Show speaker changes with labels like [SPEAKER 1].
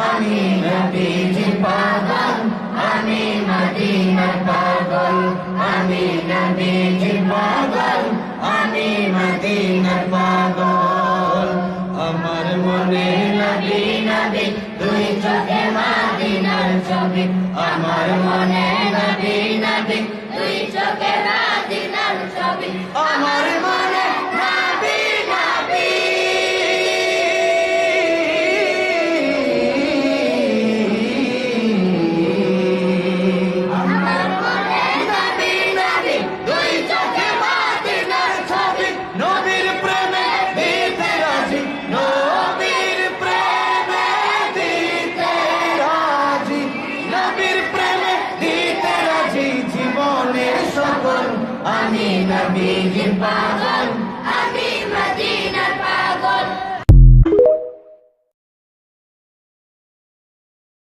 [SPEAKER 1] আমি নবীজির পাগল, আমি মদিনার পাগল, আমি নবীজির পাগল, আমি মদিনার পাগল। আমার মনে নবী নবী, দুই চোখে মদিনার ছবি। আমার মনে নবী নবী, দুই চোখে মদিনার ছবি। আমার মনে নবী নবী, আমার মনে নবী নবী, দুই চোখে মদিনার ছবি। নবীর প্রেমে দিতে রাজি, নবীর প্রেমে দিতে রাজি, নবীর প্রেমে দিতে রাজি জীবনের সকল। আমি নবীজির পাগল,